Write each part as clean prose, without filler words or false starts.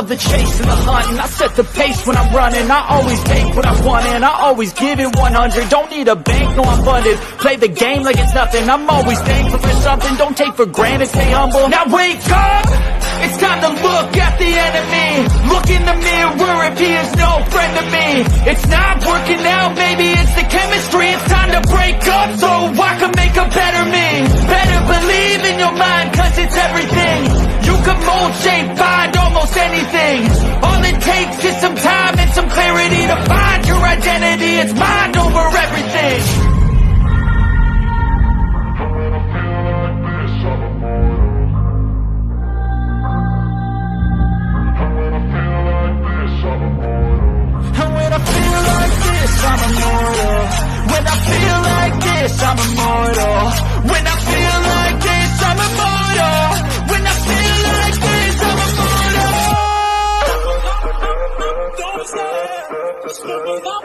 love the chase and the hunt, and I set the pace when I'm running. I always take what I want and I always give it 100. Don't need a bank, no I'm funded. Play the game like it's nothing. I'm always thankful for something. Don't take for granted, stay humble. Now wake up! It's time to look at the enemy. Look in the mirror if he is no friend to me. It's not working out, maybe it's the chemistry. It's time to break up so I can make a better me. Better believe in your mind, cause it's everything. You can mold, shape, find almost anything. All it takes is some time and some clarity to find your identity. It's mind over everything. I'm immortal. When I feel like this, I'm immortal. When I feel like this, I'm immortal. When I feel like this, I'm immortal. Don't stop. Just live it up.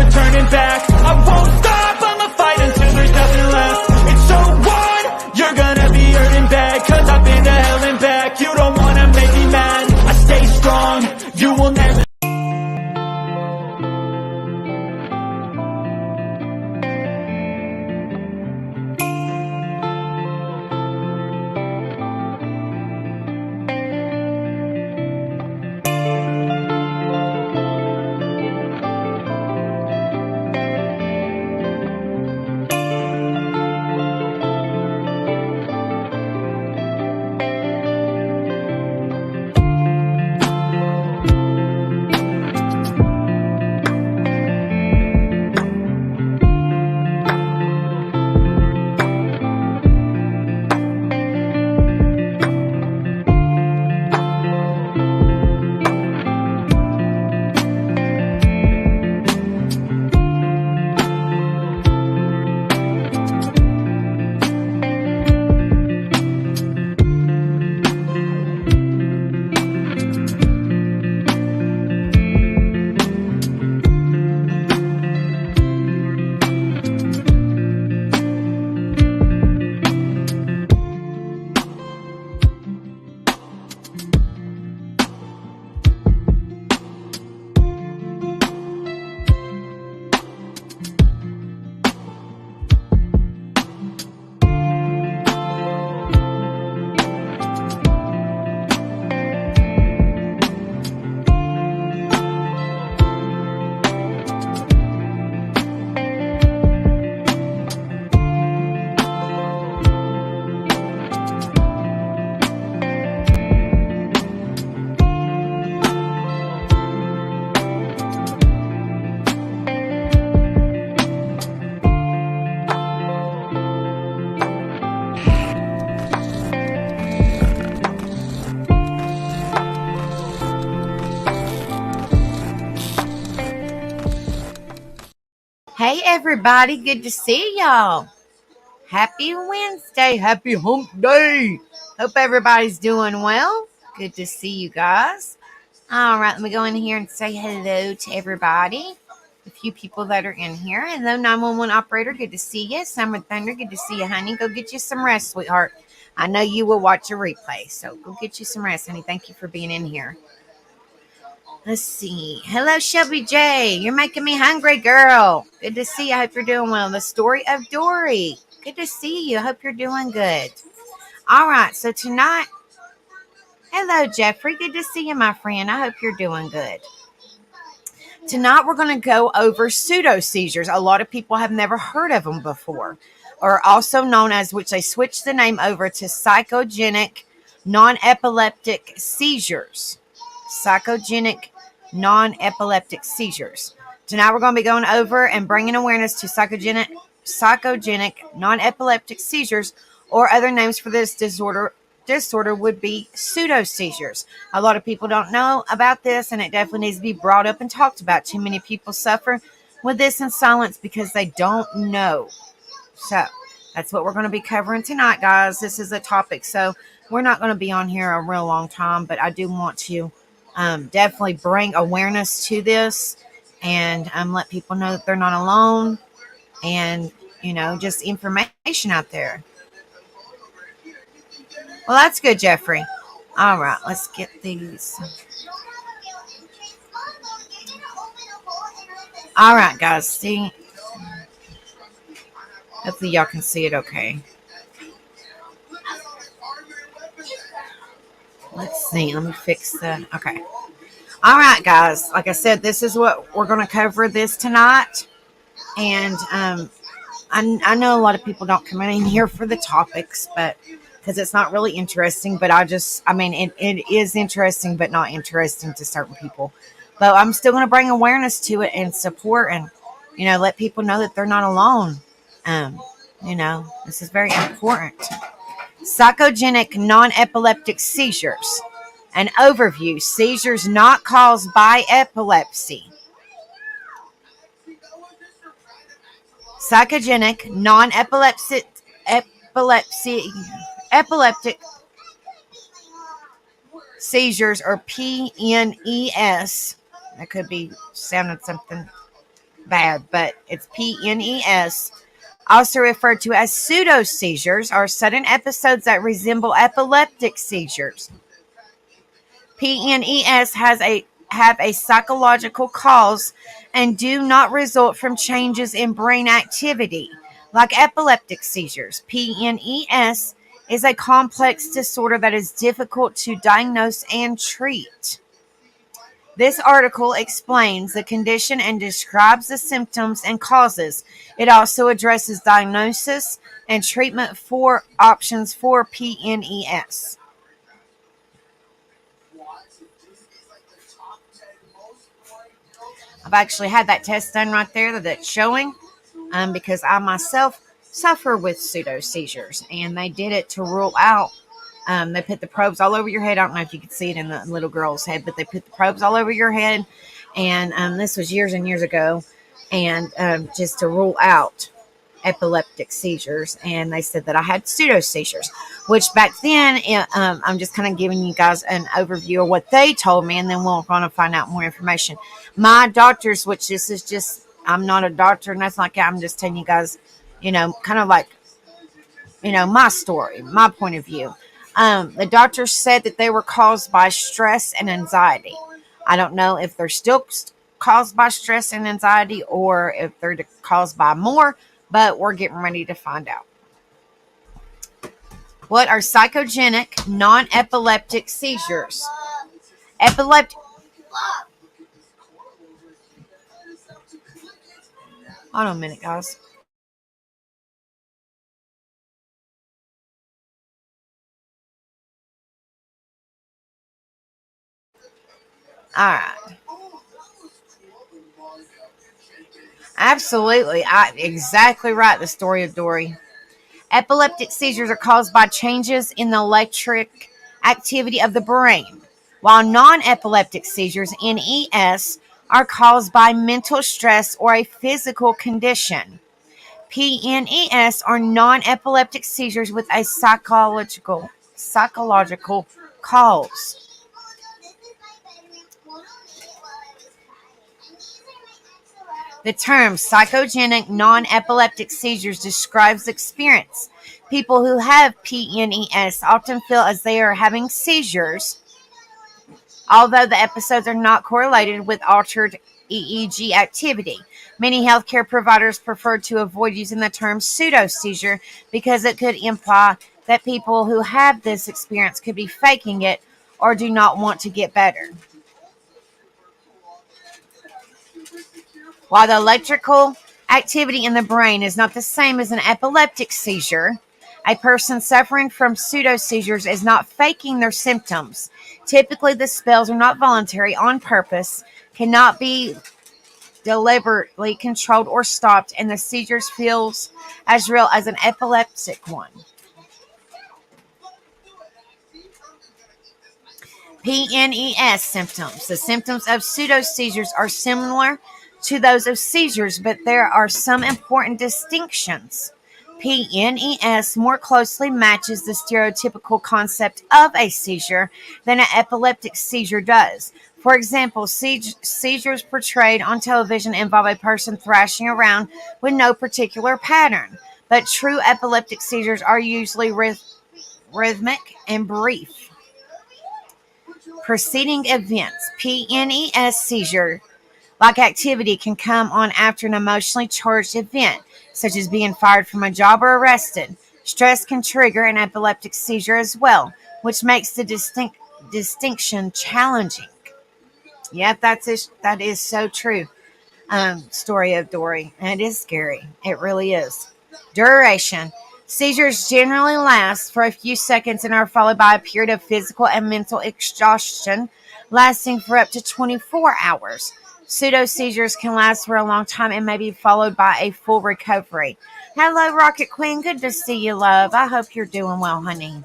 Turning back, I won't stop, I'ma fight until there's nothing left. It's so on, you're gonna be hurting bad, cause I've been to hell and back. You don't wanna make me mad, I stay strong, you will never. Hey everybody, good to see y'all. Happy Wednesday, happy hump day. Hope everybody's doing well. Good to see you guys. All right, let me go in here and say hello to everybody. A few people that are in here. Hello, 911 operator, good to see you. Summer Thunder, good to see you, honey. Go get you some rest, sweetheart. I know you will watch a replay, so go get you some rest, honey. Thank you for being in here. Let's see. Hello, Shelby J. You're making me hungry, girl. Good to see you. I hope you're doing well. The story of Dory. Good to see you. I hope you're doing good. All right. So tonight, hello, Jeffrey. Good to see you, my friend. I hope you're doing good. Tonight, we're going to go over pseudoseizures. A lot of people have never heard of them before, or also known as, which they switched the name over to psychogenic non-epileptic seizures. Psychogenic non-epileptic seizures. Tonight we're going to be going over and bringing awareness to psychogenic non-epileptic seizures, or other names for this disorder disorder would be pseudoseizures. A lot of people don't know about this, and it definitely needs to be brought up and talked about. Too many people suffer with this in silence because they don't know. So that's what we're going to be covering tonight, guys. This is a topic, so we're not going to be on here a real long time, but I do want to definitely bring awareness to this and let people know that they're not alone, and just information out there. Well, that's good, Jeffrey. All right, let's get these. All right, guys. See, hopefully y'all can see it okay. Let's see. Let me fix that. Okay. All right, guys. Like I said, this is what we're going to cover this tonight. And I know a lot of people don't come in here for the topics, but because it's not really interesting. But it is interesting, but not interesting to certain people. But I'm still going to bring awareness to it and support, and let people know that they're not alone. This is very important. Psychogenic nonepileptic seizures. An overview: seizures not caused by epilepsy. Psychogenic non-epileptic seizures, or PNES. That could be sounding something bad, but it's PNES. Also referred to as pseudoseizures, are sudden episodes that resemble epileptic seizures. PNES have a psychological cause and do not result from changes in brain activity. Like epileptic seizures, PNES is a complex disorder that is difficult to diagnose and treat. This article explains the condition and describes the symptoms and causes. It also addresses diagnosis and treatment for options for PNES. I've actually had that test done right there that's showing, because I myself suffer with pseudoseizures, and they did it to rule out. They put the probes all over your head. I don't know if you could see it in the little girl's head, but they put the probes all over your head, and this was years and years ago, and just to rule out epileptic seizures, and they said that I had pseudoseizures, which back then, I'm just kind of giving you guys an overview of what they told me, and then we're going to find out more information. My doctors, which this is just, I'm not a doctor, and that's like that. I'm just telling you guys, kind of like, my story, my point of view. The doctors said that they were caused by stress and anxiety. I don't know if they're still caused by stress and anxiety or if they're caused by more, but we're getting ready to find out. What are psychogenic non-epileptic seizures? Hold on a minute, guys. All right. Absolutely. Exactly right. The story of Dory. Epileptic seizures are caused by changes in the electric activity of the brain, while non-epileptic seizures, NES, are caused by mental stress or a physical condition. PNES are non-epileptic seizures with a psychological cause. The term psychogenic non-epileptic seizures describes the experience. People who have PNES often feel as they are having seizures, although the episodes are not correlated with altered EEG activity. Many healthcare providers prefer to avoid using the term pseudoseizure because it could imply that people who have this experience could be faking it or do not want to get better. While the electrical activity in the brain is not the same as an epileptic seizure, a person suffering from pseudoseizures is not faking their symptoms. Typically, the spells are not voluntary, on purpose, cannot be deliberately controlled or stopped, and the seizures feels as real as an epileptic one. PNES symptoms. The symptoms of pseudoseizures are similar to those of seizures, but there are some important distinctions. PNES more closely matches the stereotypical concept of a seizure than an epileptic seizure does. For example, seizures portrayed on television involve a person thrashing around with no particular pattern, but true epileptic seizures are usually rhythmic and brief. Preceding events. PNES seizure like activity can come on after an emotionally charged event, such as being fired from a job or arrested. Stress can trigger an epileptic seizure as well, which makes the distinction challenging. Yep, that is so true. Story of Dory. And it is scary. It really is. Duration. Seizures generally last for a few seconds and are followed by a period of physical and mental exhaustion, lasting for up to 24 hours. Pseudoseizures can last for a long time and may be followed by a full recovery. Hello, Rocket Queen. Good to see you, love. I hope you're doing well, honey.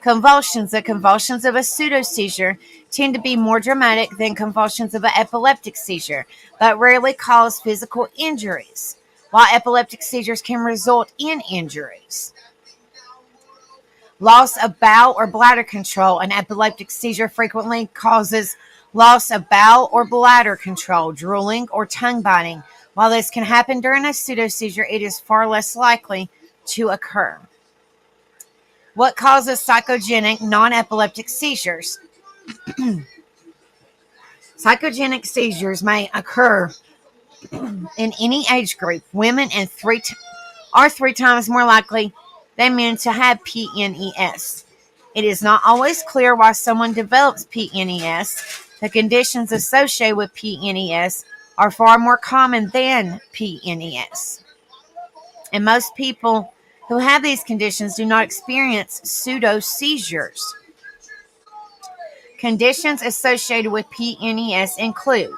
Convulsions. The convulsions of a pseudoseizure tend to be more dramatic than convulsions of an epileptic seizure, but rarely cause physical injuries, while epileptic seizures can result in injuries. Loss of bowel or bladder control. An epileptic seizure frequently causes loss of bowel or bladder control, drooling, or tongue biting. While this can happen during a pseudoseizure, it is far less likely to occur. What causes psychogenic nonepileptic seizures? Psychogenic seizures may occur in any age group. Women are 3 times more likely than men to have PNES. It is not always clear why someone develops PNES. The conditions associated with PNES are far more common than PNES. And most people who have these conditions do not experience pseudoseizures. Conditions associated with PNES include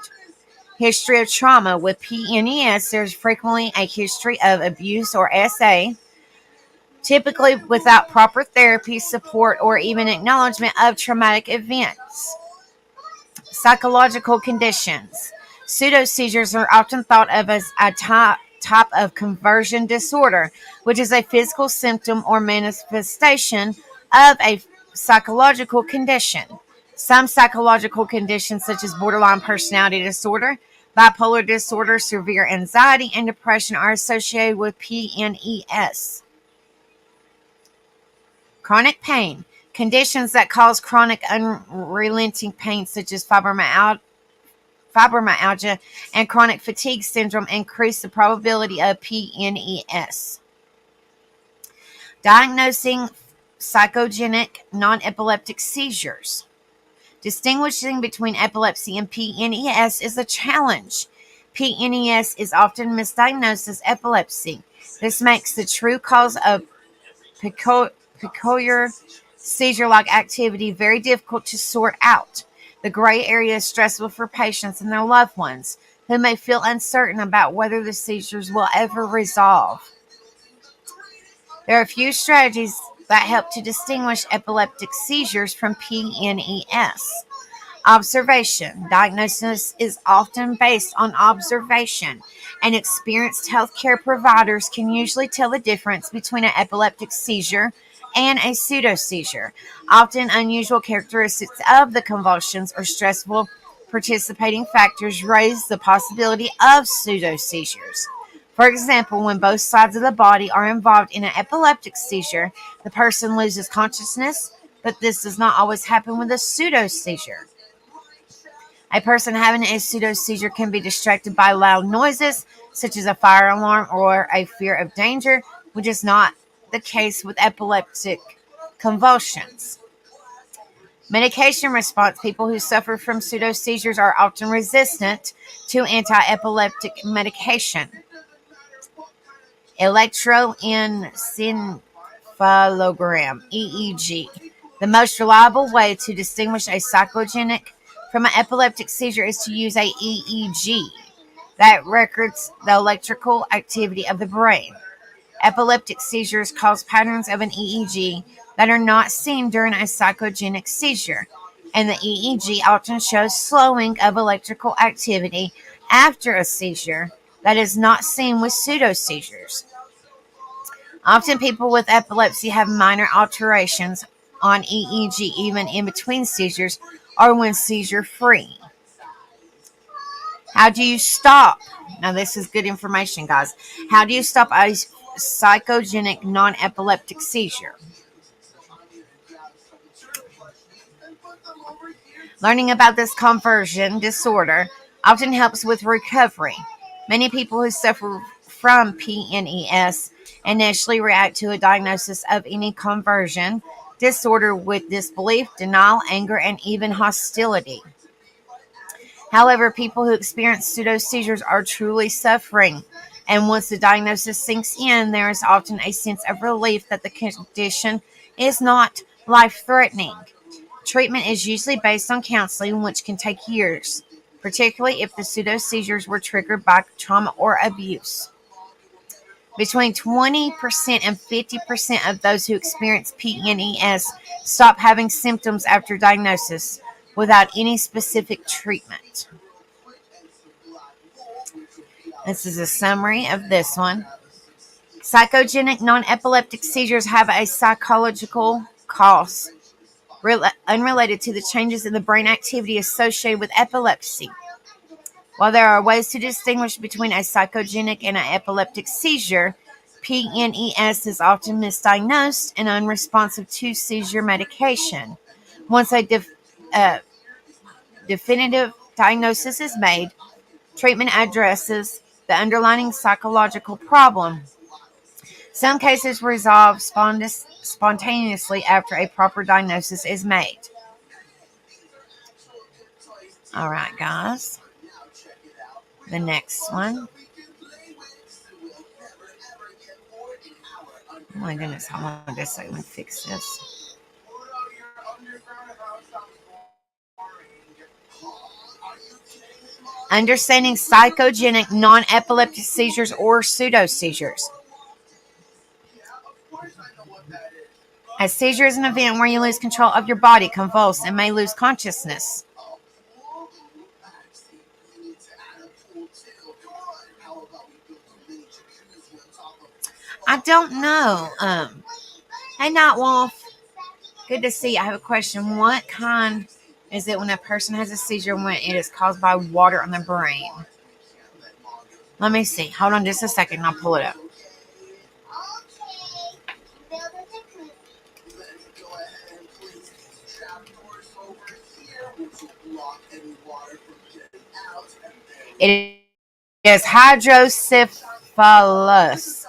history of trauma. With PNES, there's frequently a history of abuse or SA, typically without proper therapy, support, or even acknowledgement of traumatic events. Psychological conditions. Pseudoseizures are often thought of as a type of conversion disorder, which is a physical symptom or manifestation of a psychological condition. Some psychological conditions, such as borderline personality disorder, bipolar disorder, severe anxiety, and depression, are associated with PNES. Chronic pain. Conditions that cause chronic unrelenting pain, such as fibromyalgia and chronic fatigue syndrome, increase the probability of PNES. Diagnosing psychogenic nonepileptic seizures. Distinguishing between epilepsy and PNES is a challenge. PNES is often misdiagnosed as epilepsy. This makes the true cause of peculiar seizure-like activity very difficult to sort out. The gray area is stressful for patients and their loved ones, who may feel uncertain about whether the seizures will ever resolve. There are a few strategies that help to distinguish epileptic seizures from PNES. Observation. Diagnosis is often based on observation, and experienced healthcare providers can usually tell the difference between an epileptic seizure and a pseudoseizure. Often unusual characteristics of the convulsions or stressful participating factors raise the possibility of pseudoseizures. For example, when both sides of the body are involved in an epileptic seizure, the person loses consciousness, but this does not always happen with a pseudoseizure. A person having a pseudoseizure can be distracted by loud noises, such as a fire alarm or a fear of danger, which is not the case with epileptic convulsions. Medication response. People who suffer from pseudoseizures are often resistant to anti-epileptic medication. Electroencephalogram, EEG. The most reliable way to distinguish a psychogenic from an epileptic seizure is to use a EEG that records the electrical activity of the brain. Epileptic seizures cause patterns of an EEG that are not seen during a psychogenic seizure, and the EEG often shows slowing of electrical activity after a seizure that is not seen with pseudoseizures. Often people with epilepsy have minor alterations on EEG even in between seizures or when seizure-free. How do you stop? Now this is good information, guys. How do you stop a psychogenic non-epileptic seizure? Learning about this conversion disorder often helps with recovery. Many people who suffer from PNES initially react to a diagnosis of any conversion disorder with disbelief, denial, anger, and even hostility. However, people who experience pseudoseizures are truly suffering, and once the diagnosis sinks in, there is often a sense of relief that the condition is not life-threatening. Treatment is usually based on counseling, which can take years, particularly if the pseudoseizures were triggered by trauma or abuse. Between 20% and 50% of those who experience PNES stop having symptoms after diagnosis without any specific treatment. This is a summary of this one. Psychogenic non-epileptic seizures have a psychological cause unrelated to the changes in the brain activity associated with epilepsy. While there are ways to distinguish between a psychogenic and an epileptic seizure, PNES is often misdiagnosed and unresponsive to seizure medication. Once a definitive diagnosis is made, treatment addresses the underlying psychological problem. Some cases resolve spontaneously after a proper diagnosis is made. All right, guys. The next one. Oh my goodness, how long did I say we fix this? Understanding psychogenic non-epileptic seizures or pseudoseizures. A seizure is an event where you lose control of your body, convulse, and may lose consciousness. I don't know. Hey, Nightwolf. Good to see you. I have a question. What kind is it when a person has a seizure when it is caused by water on the brain? Let me see. Hold on just a second and I'll pull it up. It is hydrocephalus.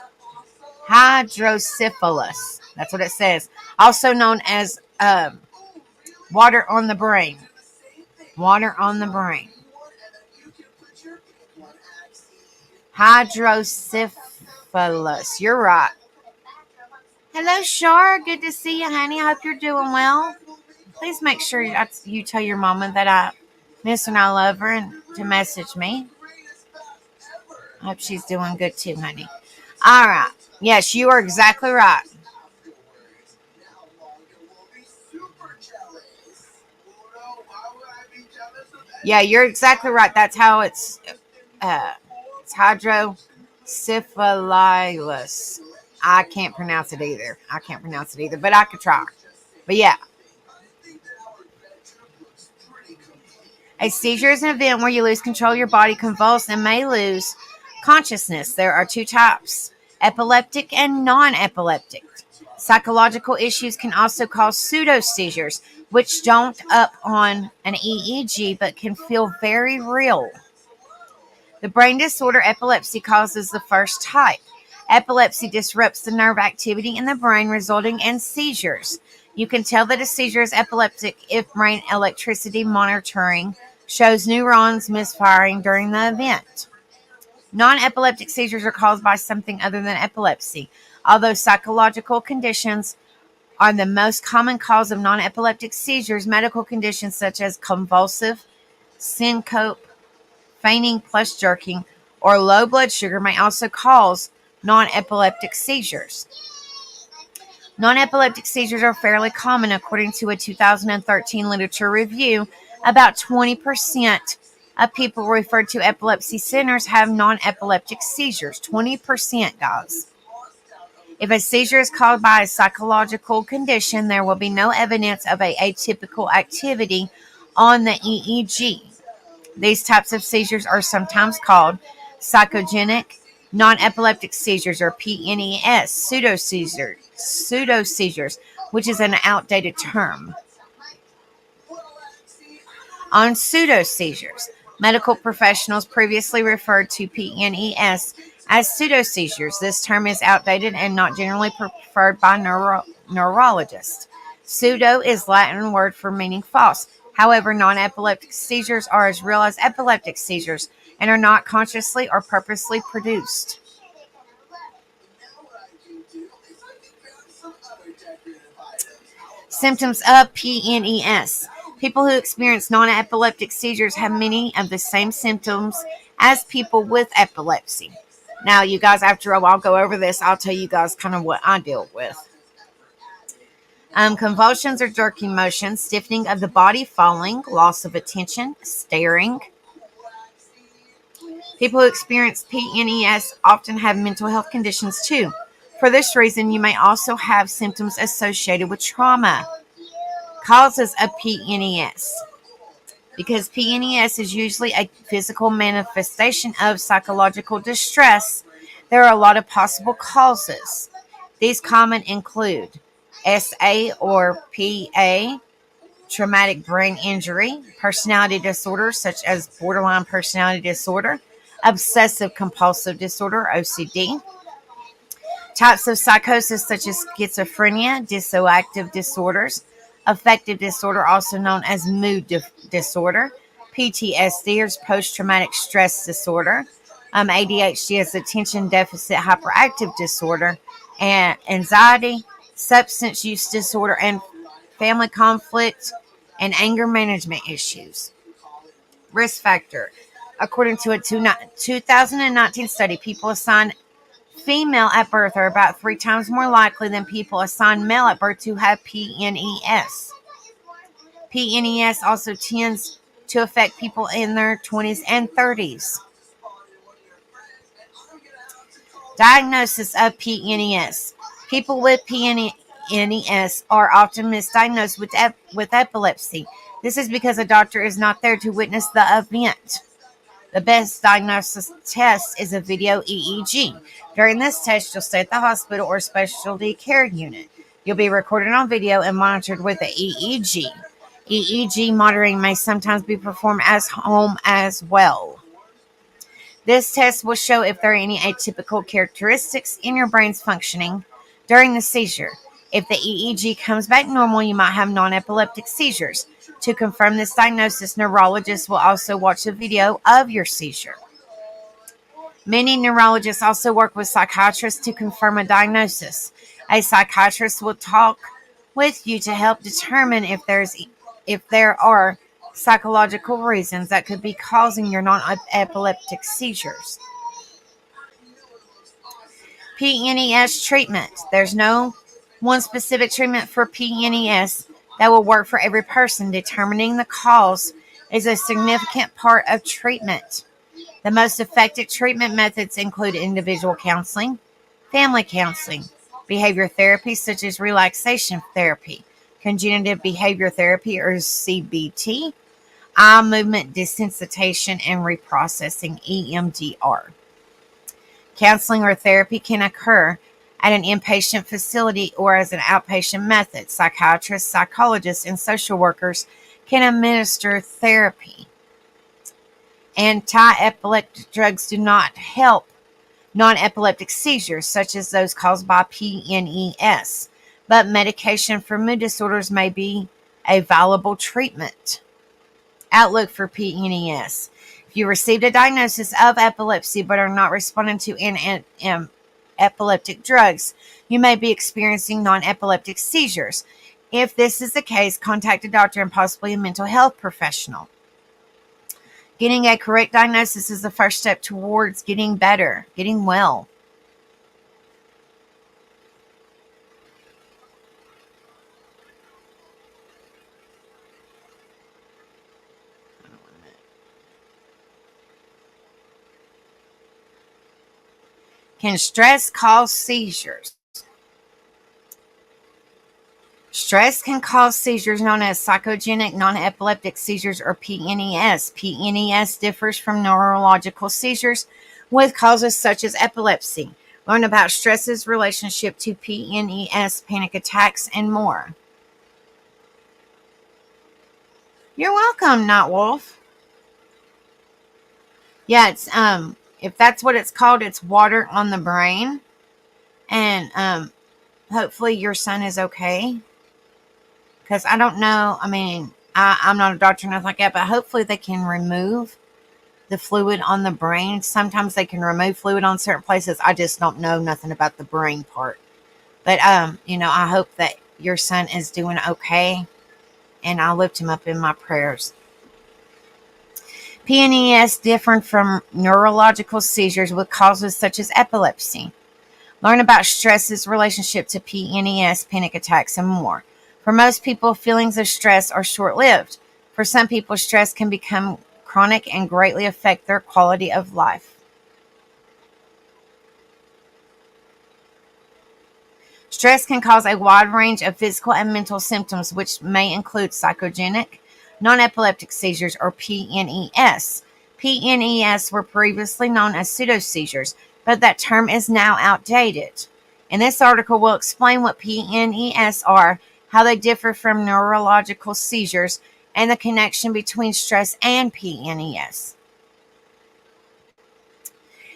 Hydrocephalus. That's what it says. Also known as water on the brain. Water on the brain. Hydrocephalus. You're right. Hello, Shar. Good to see you, honey. I hope you're doing well. Please make sure you tell your mama that I miss her and I love her and to message me. I hope she's doing good too, honey. All right. Yes, you are exactly right. Yeah, you're exactly right. That's how it's hydrocephalus. I can't pronounce it either. But I could try. But yeah. A seizure is an event where you lose control of your body, convulse, and may lose consciousness. There are two types, epileptic and non-epileptic. Psychological issues can also cause pseudoseizures, which don't up on an EEG but can feel very real. The brain disorder epilepsy causes the first type. Epilepsy disrupts the nerve activity in the brain, resulting in seizures. You can tell that a seizure is epileptic if brain electricity monitoring shows neurons misfiring during the event. Non-epileptic seizures are caused by something other than epilepsy. Although psychological conditions are the most common cause of non-epileptic seizures, medical conditions such as convulsive, syncope, fainting plus jerking, or low blood sugar may also cause non-epileptic seizures. Non-epileptic seizures are fairly common. According to a 2013 literature review, about 20% of people referred to epilepsy centers have non-epileptic seizures. 20%, guys. If a seizure is caused by a psychological condition, there will be no evidence of atypical activity on the EEG. These types of seizures are sometimes called psychogenic nonepileptic seizures, or PNES, pseudoseizures, which is an outdated term. On pseudoseizures, medical professionals previously referred to PNES as pseudoseizures. This term is outdated and not generally preferred by neurologists. Pseudo is Latin word for meaning false. However, non-epileptic seizures are as real as epileptic seizures and are not consciously or purposely produced. Symptoms of PNES. People who experience non-epileptic seizures have many of the same symptoms as people with epilepsy. Now, you guys, after a while go over this, I'll tell you guys kind of what I deal with. Convulsions or jerking motions, stiffening of the body, falling, loss of attention, staring. People who experience PNES often have mental health conditions too. For this reason, you may also have symptoms associated with trauma. Causes of PNES. Because PNES is usually a physical manifestation of psychological distress, there are a lot of possible causes. These common include SA or PA, traumatic brain injury, personality disorders such as borderline personality disorder, obsessive compulsive disorder, OCD, types of psychosis such as schizophrenia, dissociative disorders, affective disorder, also known as mood disorder, PTSD or post-traumatic stress disorder, ADHD is attention deficit hyperactive disorder, and anxiety, substance use disorder, and family conflict and anger management issues. Risk factor. According to a 2019 study, people assigned female at birth are about 3 times more likely than people assigned male at birth to have PNES. PNES also tends to affect people in their 20s and 30s. Diagnosis of PNES. People with PNES are often misdiagnosed with epilepsy. This is because a doctor is not there to witness the event. The best diagnosis test is a video EEG. During this test, you'll stay at the hospital or specialty care unit. You'll be recorded on video and monitored with the EEG. EEG monitoring may sometimes be performed at home as well. This test will show if there are any atypical characteristics in your brain's functioning during the seizure. If the EEG comes back normal, you might have non-epileptic seizures. To confirm this diagnosis, neurologists will also watch a video of your seizure. Many neurologists also work with psychiatrists to confirm a diagnosis. A psychiatrist will talk with you to help determine if there are psychological reasons that could be causing your non-epileptic seizures. PNES treatment. There's no one specific treatment for PNES that will work for every person. Determining the cause is a significant part of treatment. The most effective treatment methods include individual counseling, family counseling, behavior therapy such as relaxation therapy, cognitive behavior therapy or CBT, eye movement desensitization and reprocessing EMDR. Counseling or therapy can occur at an inpatient facility or as an outpatient method. Psychiatrists, psychologists, and social workers can administer therapy. Anti-epileptic drugs do not help non-epileptic seizures, such as those caused by PNES, but medication for mood disorders may be a valuable treatment. Outlook for PNES. If you received a diagnosis of epilepsy but are not responding to epileptic drugs, you may be experiencing non-epileptic seizures. If this is the case, contact a doctor and possibly a mental health professional. Getting a correct diagnosis is the first step towards getting better, getting well. Can stress cause seizures? Stress can cause seizures known as psychogenic nonepileptic seizures, or PNES. PNES differs from neurological seizures with causes such as epilepsy. Learn about stress's relationship to PNES, panic attacks, and more. You're welcome, Nightwolf. Yeah, it's if that's what it's called, it's water on the brain. And hopefully your son is okay. Because I don't know, I mean, I'm not a doctor or nothing like that, but hopefully they can remove the fluid on the brain. Sometimes they can remove fluid on certain places. I just don't know nothing about the brain part. But, I hope that your son is doing okay. And I'll lift him up in my prayers. PNES different from neurological seizures with causes such as epilepsy. Learn about stress's relationship to PNES, panic attacks, and more. For most people, feelings of stress are short-lived. For some people, stress can become chronic and greatly affect their quality of life. Stress can cause a wide range of physical and mental symptoms, which may include psychogenic nonepileptic seizures, or PNES. PNES were previously known as pseudoseizures, but that term is now outdated. In this article, we'll explain what PNES are, how they differ from neurological seizures, and the connection between stress and PNES.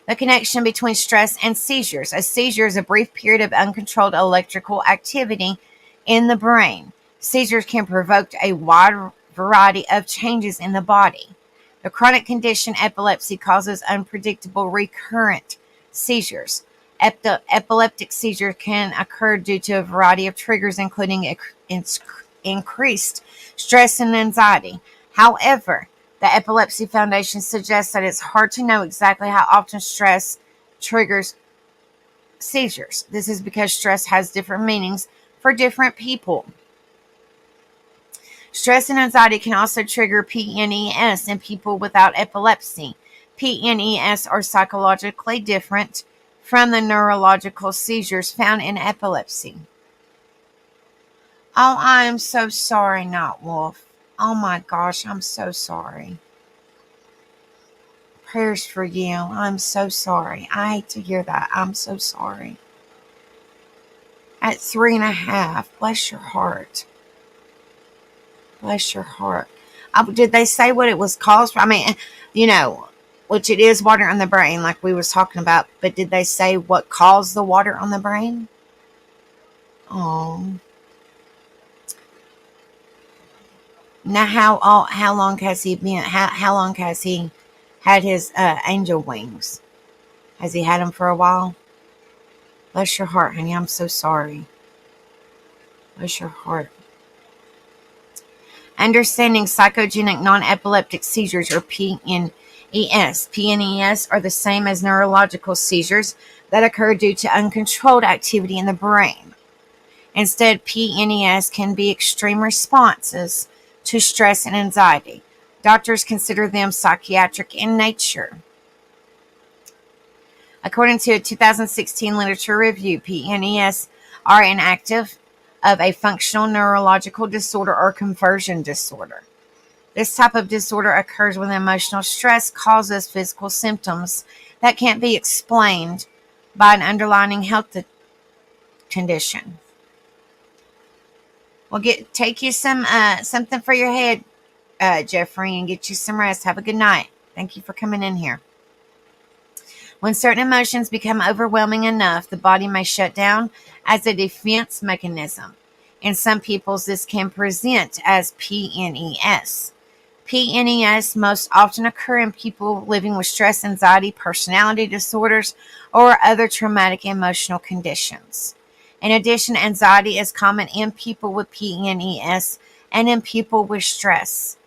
The connection between stress and seizures. A seizure is a brief period of uncontrolled electrical activity in the brain. Seizures can provoke a wide variety of changes in the body. The chronic condition epilepsy causes unpredictable recurrent seizures. Epileptic seizure can occur due to a variety of triggers, including increased stress and anxiety. However, the Epilepsy Foundation suggests that it's hard to know exactly how often stress triggers seizures. This is because stress has different meanings for different people. Stress and anxiety can also trigger PNES in people without epilepsy. PNES are psychologically different from the neurological seizures found in epilepsy. Oh, I am so sorry, Nightwolf. Oh my gosh, I'm so sorry. Prayers for you. I'm so sorry. I hate to hear that. I'm so sorry. At 3.5, bless your heart. Bless your heart. Did they say what it was caused from? I mean, which it is water on the brain, like we was talking about. But did they say what caused the water on the brain? Oh. Now, how long has he been? How long has he had his angel wings? Has he had them for a while? Bless your heart, honey. I'm so sorry. Bless your heart. Understanding psychogenic non-epileptic seizures, or PNES. PNES are the same as neurological seizures that occur due to uncontrolled activity in the brain. Instead, PNES can be extreme responses to stress and anxiety. Doctors consider them psychiatric in nature. According to a 2016 literature review, PNES are inactive of a functional neurological disorder or conversion disorder. This type of disorder occurs when emotional stress causes physical symptoms that can't be explained by an underlying health condition. Well, take you some something for your head, Jeffrey, and get you some rest. Have a good night. Thank you for coming in here. When certain emotions become overwhelming enough, the body may shut down as a defense mechanism. In some peoples, this can present as PNES. PNES most often occur in people living with stress, anxiety, personality disorders, or other traumatic emotional conditions. In addition, anxiety is common in people with PNES and in people with stress.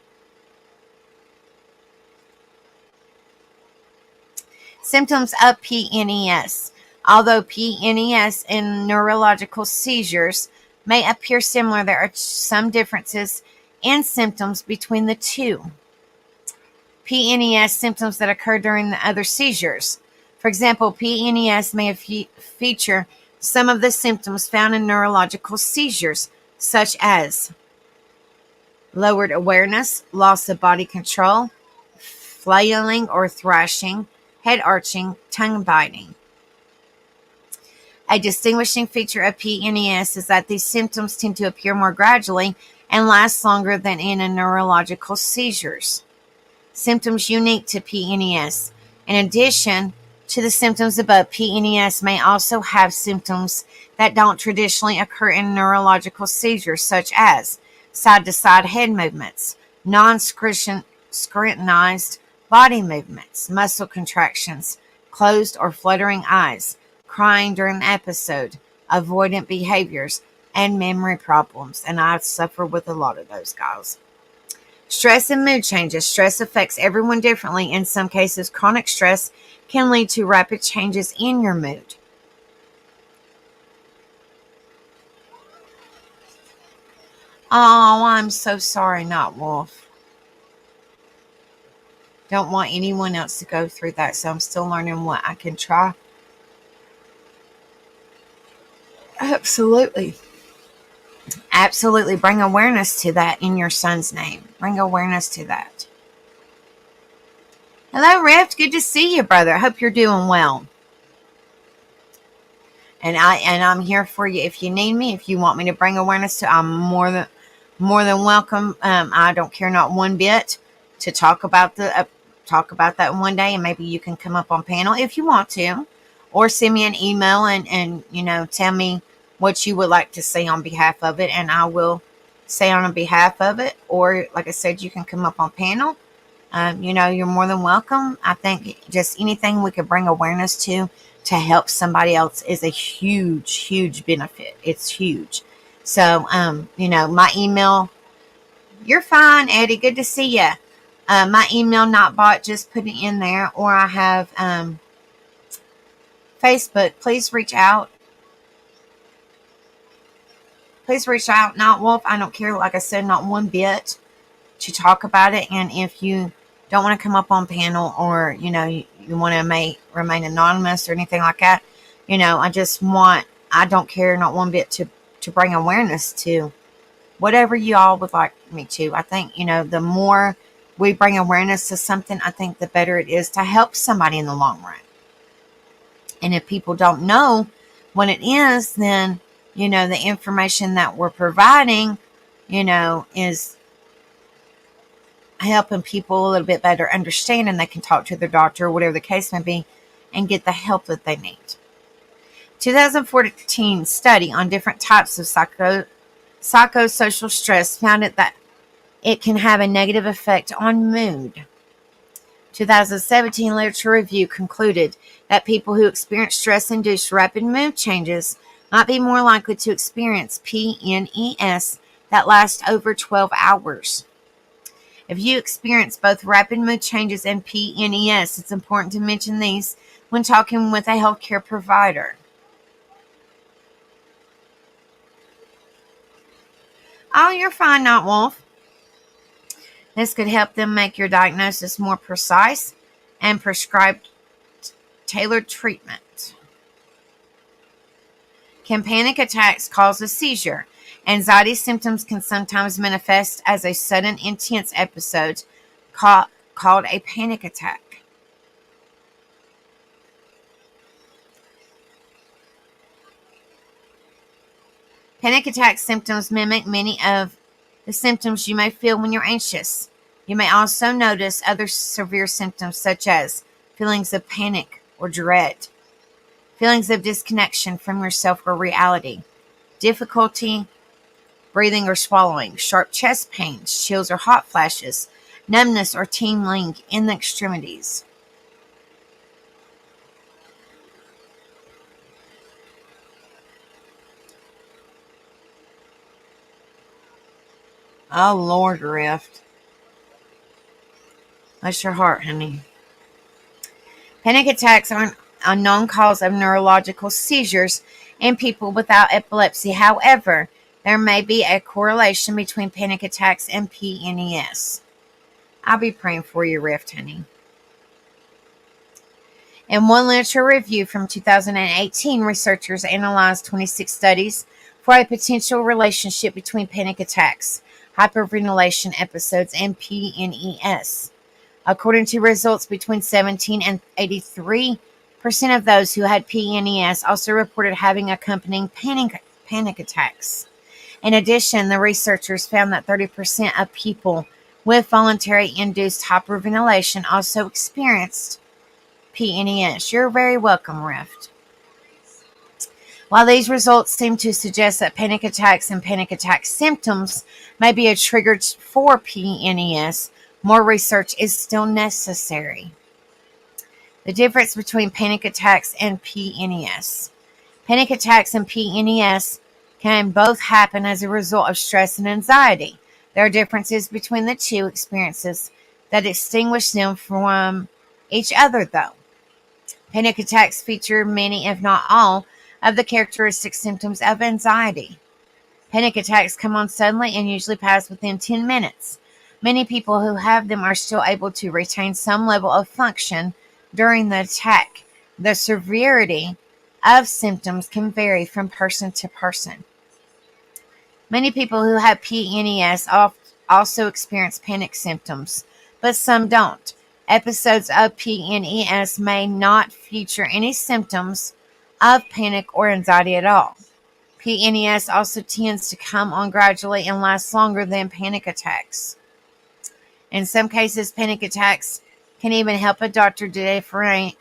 Symptoms of PNES. Although PNES and neurological seizures may appear similar, there are some differences in symptoms between the two. PNES symptoms that occur during the other seizures. For example, PNES may feature some of the symptoms found in neurological seizures, such as lowered awareness, loss of body control, flailing or thrashing, head arching, tongue biting. A distinguishing feature of PNES is that these symptoms tend to appear more gradually and last longer than in a neurological seizures. Symptoms unique to PNES. In addition to the symptoms above, PNES may also have symptoms that don't traditionally occur in neurological seizures, such as side-to-side head movements, non-scrutinized body movements, muscle contractions, closed or fluttering eyes, crying during the episode, avoidant behaviors, and memory problems. And I suffer with a lot of those, guys. Stress and mood changes. Stress affects everyone differently. In some cases, chronic stress can lead to rapid changes in your mood. Oh, I'm so sorry, Not Wolf. Don't want anyone else to go through that, so I'm still learning what I can try. Absolutely. Absolutely. Bring awareness to that in your son's name. Bring awareness to that. Hello, Rift. Good to see you, brother. I hope you're doing well. And I'm here for you if you need me. If you want me to bring awareness to, I'm more than welcome. I don't care not one bit to talk about that one day, and maybe you can come up on panel if you want to, or send me an email and tell me what you would like to say on behalf of it, and I will say on behalf of it. Or like I said, you can come up on panel. You're more than welcome. I think just anything we could bring awareness to help somebody else is a huge, huge benefit. It's huge. So, my email, you're fine, Eddie. Good to see you. My email, not bot, just put it in there. Or I have Facebook. Please reach out. Not Wolf. I don't care, like I said, not one bit to talk about it. And if you don't want to come up on panel, or, you want to remain anonymous or anything like that, I don't care not one bit to bring awareness to whatever you all would like me to. I think, the more we bring awareness to something, I think the better it is to help somebody in the long run. And if people don't know what it is, then, the information that we're providing, is helping people a little bit better understand, and they can talk to their doctor or whatever the case may be and get the help that they need. 2014 study on different types of psychosocial stress found that it can have a negative effect on mood. 2017 literature review concluded that people who experience stress-induced rapid mood changes might be more likely to experience PNES that last over 12 hours. If you experience both rapid mood changes and PNES, it's important to mention these when talking with a healthcare provider. Oh, you're fine, Not Wolf. This could help them make your diagnosis more precise and prescribe tailored treatment. Can panic attacks cause a seizure? Anxiety symptoms can sometimes manifest as a sudden intense episode called a panic attack. Panic attack symptoms mimic many of the symptoms you may feel when you're anxious. You may also notice other severe symptoms such as feelings of panic or dread, feelings of disconnection from yourself or reality, difficulty breathing or swallowing, sharp chest pains, chills or hot flashes, numbness or tingling in the extremities. Oh, Lord, Rift. Bless your heart, honey. Panic attacks are an unknown cause of neurological seizures in people without epilepsy. However, there may be a correlation between panic attacks and PNES. I'll be praying for you, Rift, honey. In one literature review from 2018, researchers analyzed 26 studies for a potential relationship between panic attacks, hyperventilation episodes, and PNES. According to results, between 17 and 83% of those who had PNES also reported having accompanying panic attacks. In addition, the researchers found that 30% of people with voluntary induced hyperventilation also experienced PNES. You're very welcome, Rift. While these results seem to suggest that panic attacks and panic attack symptoms may be a trigger for PNES, more research is still necessary. The difference between panic attacks and PNES. Panic attacks and PNES can both happen as a result of stress and anxiety. There are differences between the two experiences that distinguish them from each other, though. Panic attacks feature many, if not all, of the characteristic symptoms of anxiety. Panic attacks come on suddenly and usually pass within 10 minutes. Many people who have them are still able to retain some level of function during the attack. The severity of symptoms can vary from person to person. Many people who have PNES also experience panic symptoms, but some don't. Episodes of PNES may not feature any symptoms of panic or anxiety at all. PNES also tends to come on gradually and last longer than panic attacks. In some cases, panic attacks can even help a doctor differentiate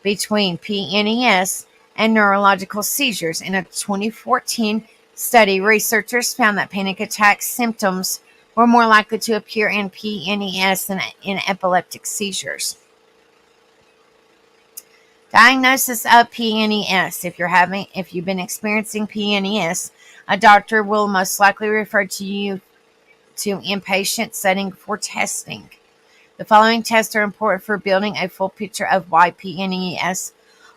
between PNES and neurological seizures. In a 2014 study, researchers found that panic attack symptoms were more likely to appear in PNES than in epileptic seizures. Diagnosis of PNES. If you've been experiencing PNES, a doctor will most likely refer to you to inpatient setting for testing. The following tests are important for building a full picture of why PNES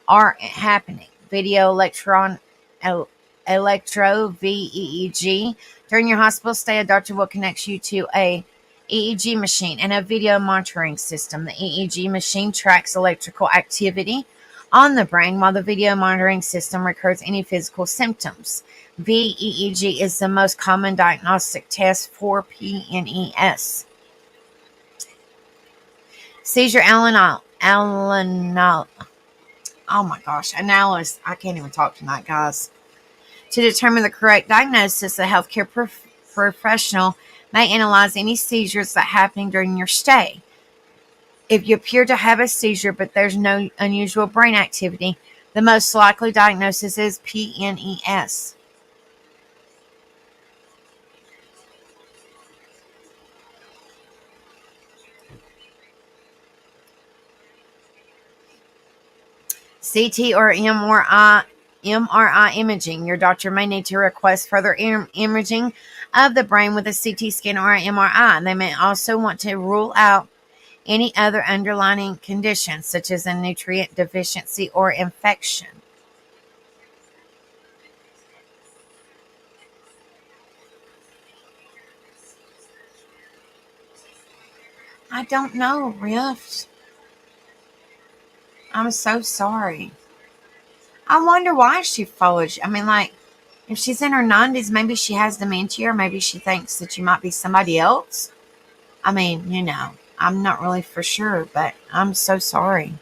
are happening. Video electro VEEG. During your hospital stay, a doctor will connect you to a EEG machine and a video monitoring system. The EEG machine tracks electrical activity on the brain, while the video monitoring system records any physical symptoms. VEEG is the most common diagnostic test for PNES. Seizure analysis. I can't even talk tonight, guys. To determine the correct diagnosis, a healthcare professional may analyze any seizures that are happening during your stay. If you appear to have a seizure but there's no unusual brain activity, the most likely diagnosis is PNES. CT or MRI imaging. Your doctor may need to request further imaging of the brain with a CT scan or an MRI. They may also want to rule out any other underlying conditions, such as a nutrient deficiency or infection. I don't know, Rift. I'm so sorry. I wonder why she follows you. If she's in her 90s, maybe she has dementia, or maybe she thinks that you might be somebody else. I'm not really for sure, but I'm so sorry.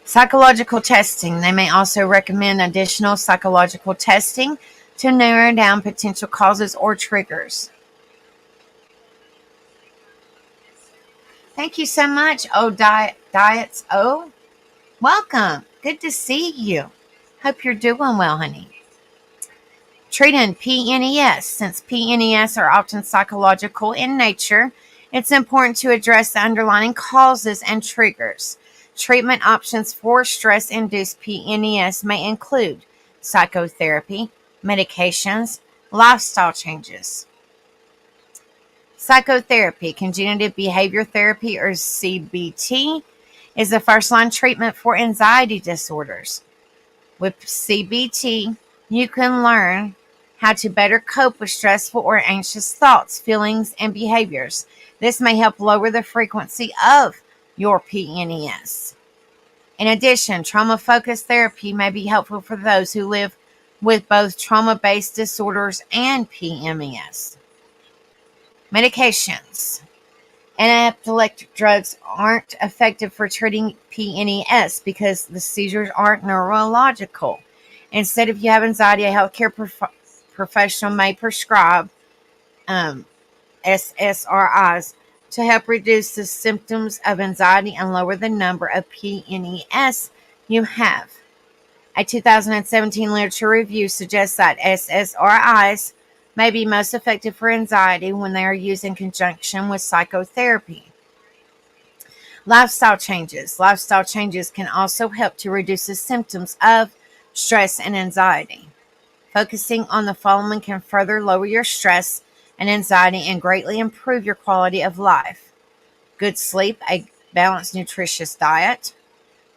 Psychological testing. They may also recommend additional psychological testing to narrow down potential causes or triggers. Thank you so much, Diets O. Welcome. Good to see you. Hope you're doing well, honey. Treating PNES. Since PNES are often psychological in nature, it's important to address the underlying causes and triggers. Treatment options for stress-induced PNES may include psychotherapy, medications, lifestyle changes. Psychotherapy, cognitive behavior therapy, or CBT, is the first-line treatment for anxiety disorders. With CBT, you can learn how to better cope with stressful or anxious thoughts, feelings, and behaviors. This may help lower the frequency of your PNES. In addition, trauma-focused therapy may be helpful for those who live with both trauma-based disorders and PMES. Medications. Anti-epileptic drugs aren't effective for treating PNES because the seizures aren't neurological. Instead, if you have anxiety, a healthcare professional may prescribe SSRIs to help reduce the symptoms of anxiety and lower the number of PNES you have. A 2017 literature review suggests that SSRIs may be most effective for anxiety when they are used in conjunction with psychotherapy. Lifestyle changes. Lifestyle changes can also help to reduce the symptoms of stress and anxiety. Focusing on the following can further lower your stress and anxiety and greatly improve your quality of life. Good sleep, a balanced, nutritious diet,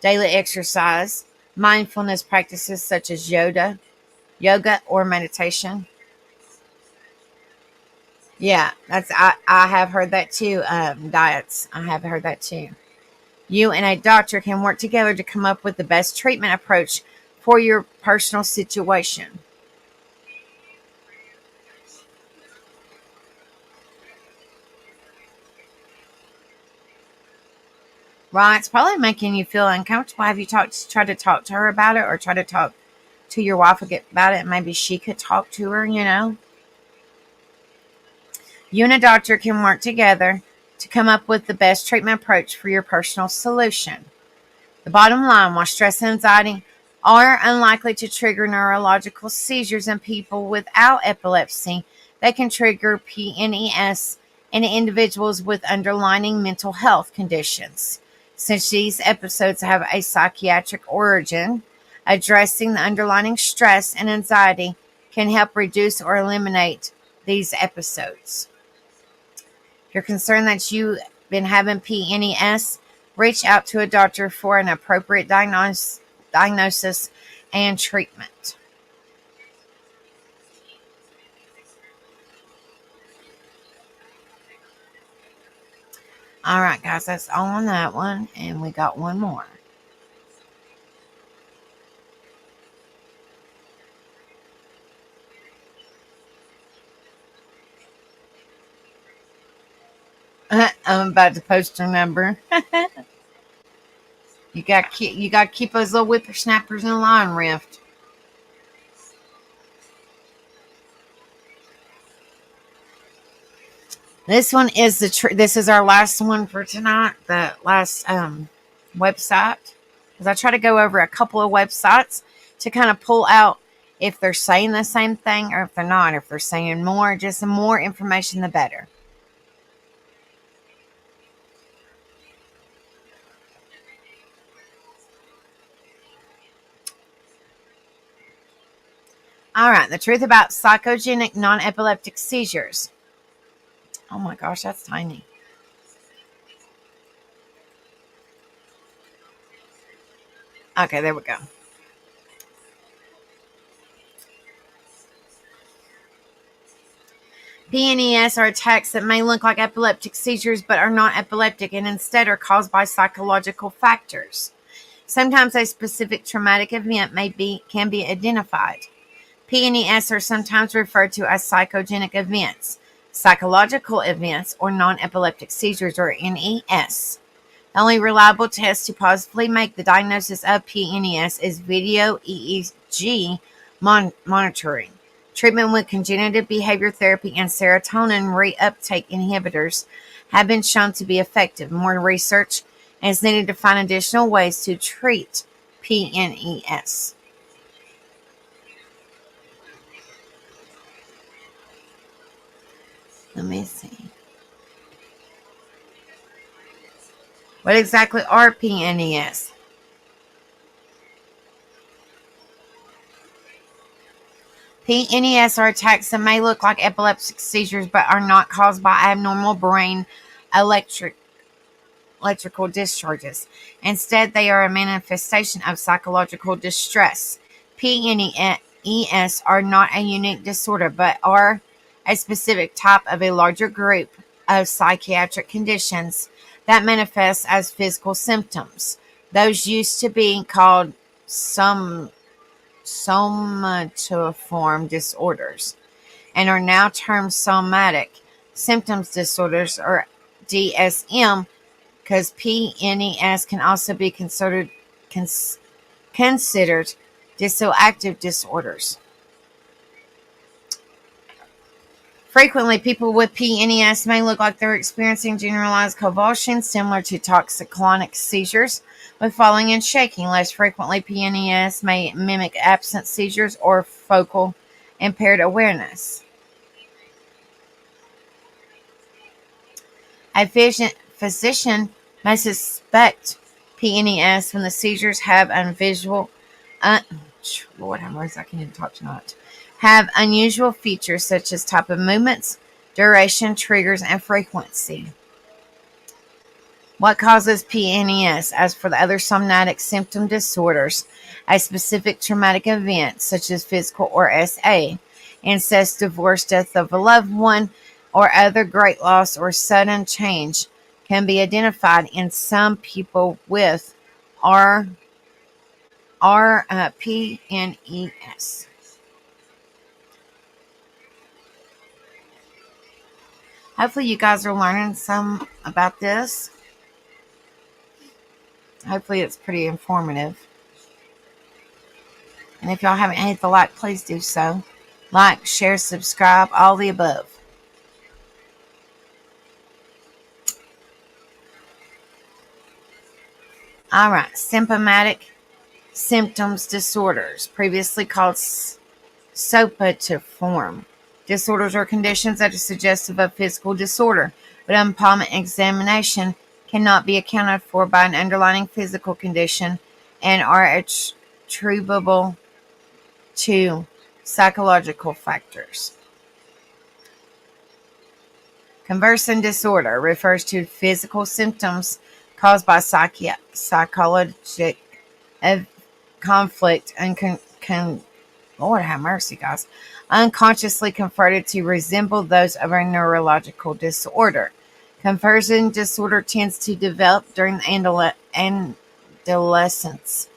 daily exercise, mindfulness practices such as yoga or meditation. Yeah, I have heard that too. Diets, I have heard that too. You and a doctor can work together to come up with the best treatment approach for your personal situation. Right, it's probably making you feel uncomfortable. Have you tried to talk to her about it, or try to talk to your wife about it, and maybe she could talk to her, You and a doctor can work together to come up with the best treatment approach for your personal solution. The bottom line, while stress and anxiety are unlikely to trigger neurological seizures in people without epilepsy, they can trigger PNES in individuals with underlying mental health conditions. Since these episodes have a psychiatric origin, addressing the underlying stress and anxiety can help reduce or eliminate these episodes. If you're concerned that you've been having PNES, reach out to a doctor for an appropriate diagnosis and treatment. All right, guys, that's all on that one, and we got one more. I'm about to post her number. You got to keep those little whippersnappers in line, Rift. This one is this is our last one for tonight. The last website, because I try to go over a couple of websites to kind of pull out if they're saying the same thing or if they're not. If they're saying more, just the more information, the better. All right, the truth about psychogenic non-epileptic seizures. Oh my gosh, that's tiny. Okay, there we go. PNES are attacks that may look like epileptic seizures but are not epileptic and instead are caused by psychological factors. Sometimes a specific traumatic event can be identified. PNES are sometimes referred to as psychogenic events, psychological events, or non-epileptic seizures, or NES. The only reliable test to positively make the diagnosis of PNES is video EEG monitoring. Treatment with cognitive behavior therapy and serotonin reuptake inhibitors have been shown to be effective. More research is needed to find additional ways to treat PNES. Let me see. What exactly are PNES? PNES are attacks that may look like epileptic seizures but are not caused by abnormal brain electrical discharges. Instead, they are a manifestation of psychological distress. PNES PNES are not a unique disorder, but are a specific type of a larger group of psychiatric conditions that manifest as physical symptoms. Those used to be called somatoform disorders and are now termed somatic symptoms disorders, or DSM, because PNES can also be considered dissociative disorders. Frequently, people with PNES may look like they're experiencing generalized convulsions similar to toxicologic seizures with falling and shaking. Less frequently, PNES may mimic absence seizures or focal impaired awareness. A physician may suspect PNES when the seizures have unusual features such as type of movements, duration, triggers, and frequency. What causes PNES? As for the other somatic symptom disorders, a specific traumatic event such as physical or SA, incest, divorce, death of a loved one, or other great loss or sudden change can be identified in some people with PNES. Hopefully you guys are learning some about this. Hopefully it's pretty informative. And if y'all haven't hit the like, please do so. Like, share, subscribe, all the above. All right, symptomatic symptoms disorders, previously called somatoform disorders, are conditions that are suggestive of physical disorder, but upon examination cannot be accounted for by an underlying physical condition and are attributable to psychological factors. Conversing disorder refers to physical symptoms caused by psychologic conflict and Lord have mercy, guys, unconsciously converted to resemble those of a neurological disorder. Conversing disorder tends to develop during adolescence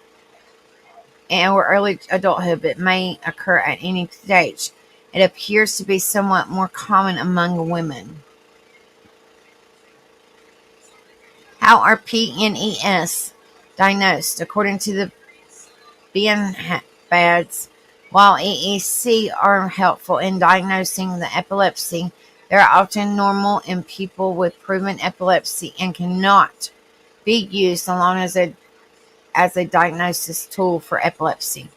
or early adulthood, but may occur at any stage. It appears to be somewhat more common among women. How are PNES diagnosed? According to the BNBADS, while EEC are helpful in diagnosing the epilepsy, they are often normal in people with proven epilepsy and cannot be used alone as a diagnosis tool for epilepsy.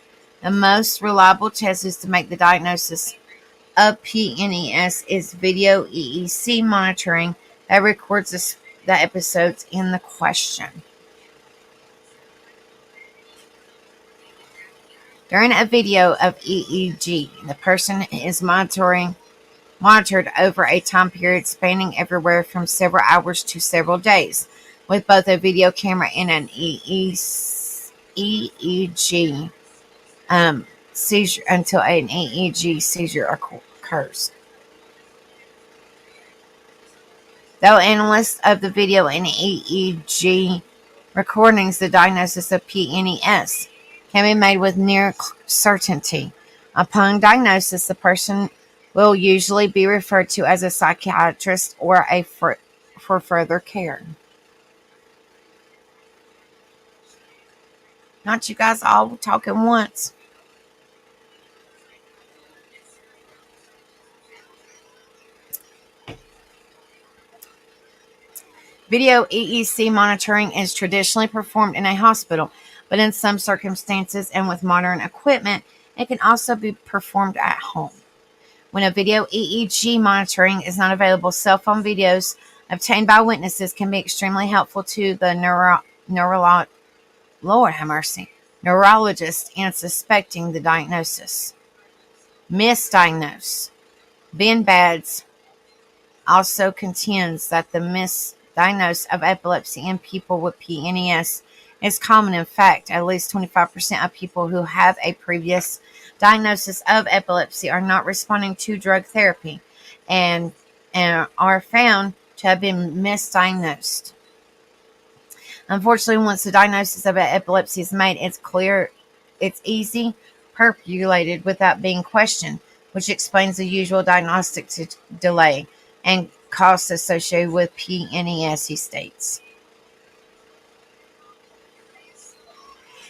The most reliable test is to make the diagnosis of PNES is video EEC monitoring that records the episodes in the question. During a video of EEG, the person is monitored over a time period spanning everywhere from several hours to several days, with both a video camera and an EEG seizure until an EEG seizure occurs. Though analysts of the video and EEG recordings, the diagnosis of PNES can be made with near certainty. Upon diagnosis, the person will usually be referred to as a psychiatrist or for further care. Not you guys all talking once. Video EEC monitoring is traditionally performed in a hospital, but in some circumstances and with modern equipment, it can also be performed at home. When a video EEG monitoring is not available, cell phone videos obtained by witnesses can be extremely helpful to the neurologist in suspecting the diagnosis. Misdiagnose. BNBADS also contends that the misdiagnosis of epilepsy in people with PNES is common. In fact, at least 25% of people who have a previous diagnosis of epilepsy are not responding to drug therapy and are found to have been misdiagnosed. Unfortunately, once the diagnosis of epilepsy is made, it's easy percolated without being questioned, which explains the usual diagnostic delay and costs associated with PNES, he states.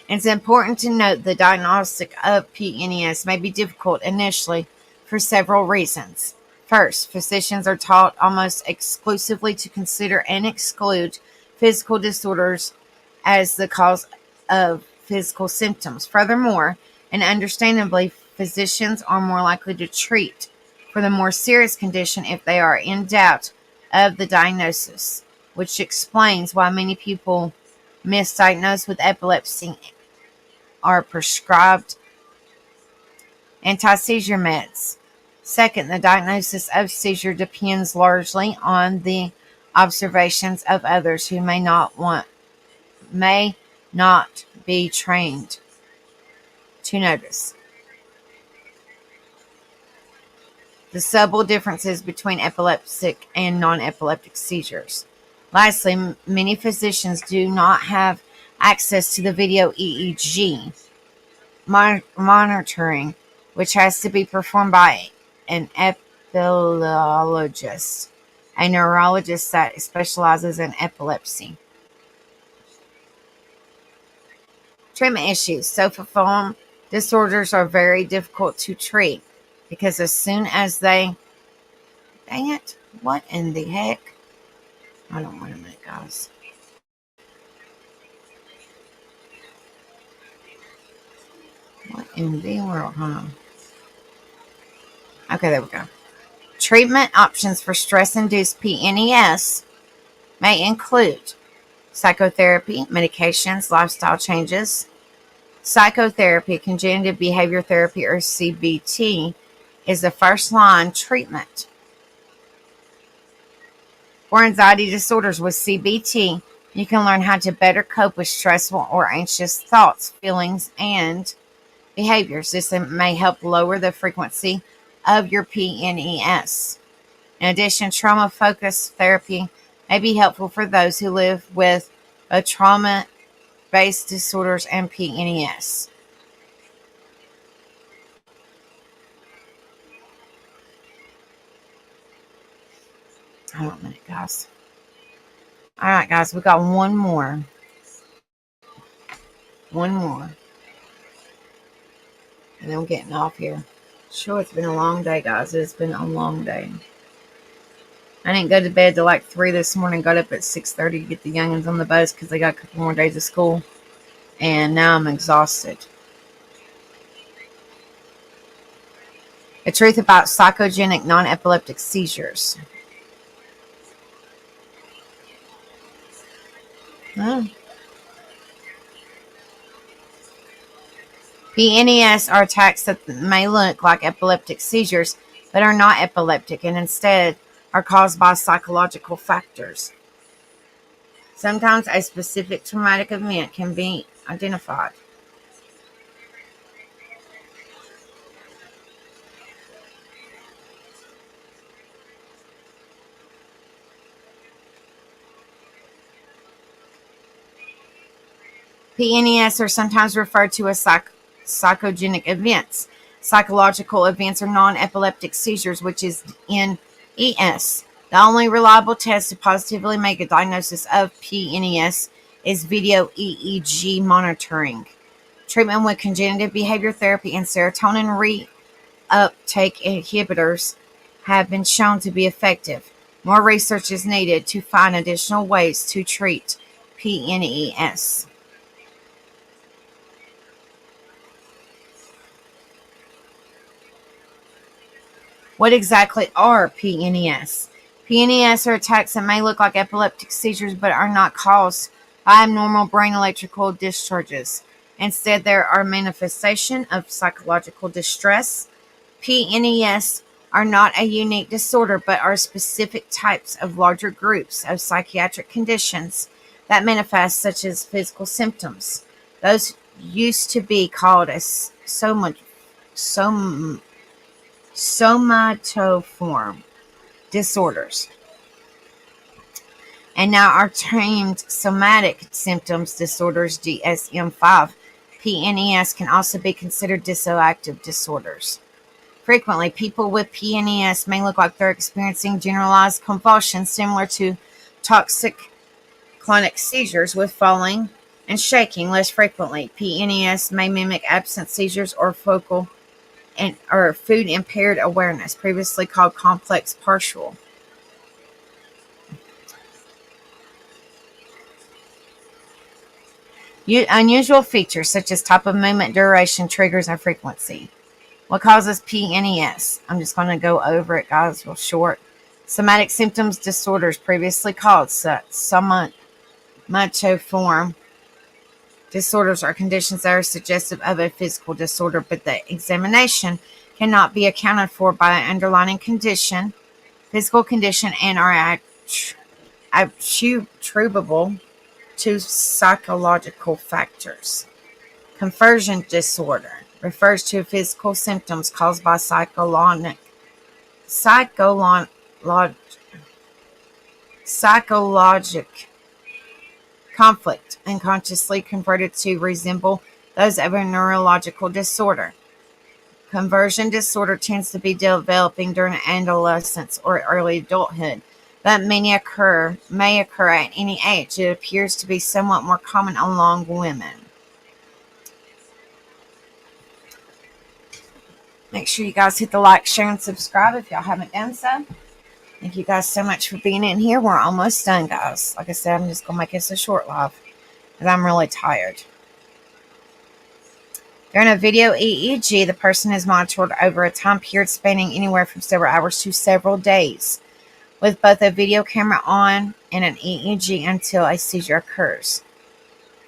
It's important to note the diagnostic of PNES may be difficult initially for several reasons. First, physicians are taught almost exclusively to consider and exclude physical disorders as the cause of physical symptoms. Furthermore, and understandably, physicians are more likely to treat for the more serious condition if they are in doubt of the diagnosis, which explains why many people misdiagnosed with epilepsy are prescribed anti-seizure meds. Second, the diagnosis of seizure depends largely on the observations of others who may not be trained to notice the subtle differences between epileptic and non-epileptic seizures. Lastly, many physicians do not have access to the video EEG monitoring, which has to be performed by an epileptologist, a neurologist that specializes in epilepsy. Treatment issues. Somniform disorders are very difficult to treat because as soon as they... Dang it. What in the heck? Hold on, wait a minute, guys. What in the world? Hold on. Okay, there we go. Treatment options for stress-induced PNES may include psychotherapy, medications, lifestyle changes. Psychotherapy, cognitive behavior therapy, or CBT, is the first-line treatment. For anxiety disorders with CBT, you can learn how to better cope with stressful or anxious thoughts, feelings, and behaviors. This may help lower the frequency of your PNES. In addition, trauma-focused therapy may be helpful for those who live with both trauma-based disorders and PNES. Hold on a minute, guys. All right, guys, we got one more. And then we're getting off here. Sure, it's been a long day, guys. It's been a long day. I didn't go to bed till like 3 this morning. Got up at 6:30 to get the youngins on the bus because they got a couple more days of school. And now I'm exhausted. The truth about psychogenic nonepileptic seizures. PNES are attacks that may look like epileptic seizures, but are not epileptic and instead are caused by psychological factors. Sometimes a specific traumatic event can be identified. PNES are sometimes referred to as psychogenic events. Psychological events are non-epileptic seizures, which is NES. The only reliable test to positively make a diagnosis of PNES is video EEG monitoring. Treatment with cognitive behavior therapy and serotonin reuptake inhibitors have been shown to be effective. More research is needed to find additional ways to treat PNES. What exactly are PNES? PNES are attacks that may look like epileptic seizures but are not caused by abnormal brain electrical discharges. Instead, they are a manifestation of psychological distress. PNES are not a unique disorder but are specific types of larger groups of psychiatric conditions that manifest such as physical symptoms. Those used to be called as somatoform disorders. And now our termed somatic symptoms disorders, DSM-5. PNES can also be considered dissociative disorders. Frequently, people with PNES may look like they're experiencing generalized convulsions similar to toxic clonic seizures with falling and shaking. Less frequently, PNES may mimic absent seizures or focal or food impaired awareness, previously called complex partial. Unusual features such as type of movement, duration, triggers, and frequency. What causes PNES? I'm just going to go over it, guys, real short. Somatic symptoms disorders, previously called somatoform disorders, are conditions that are suggestive of a physical disorder, but the examination cannot be accounted for by an underlying condition, physical condition, and are attributable to psychological factors. Conversion disorder refers to physical symptoms caused by psychologic conflict, unconsciously converted to resemble those of a neurological disorder. Conversion disorder tends to be developing during adolescence or early adulthood, but may occur at any age. It appears to be somewhat more common among women. Make sure you guys hit the like, share, and subscribe if y'all haven't done so. Thank you guys so much for being in here. We're almost done, guys. Like I said, I'm just going to make this a short live because I'm really tired. During a video EEG, the person is monitored over a time period spanning anywhere from several hours to several days, with both a video camera on and an EEG until a seizure occurs.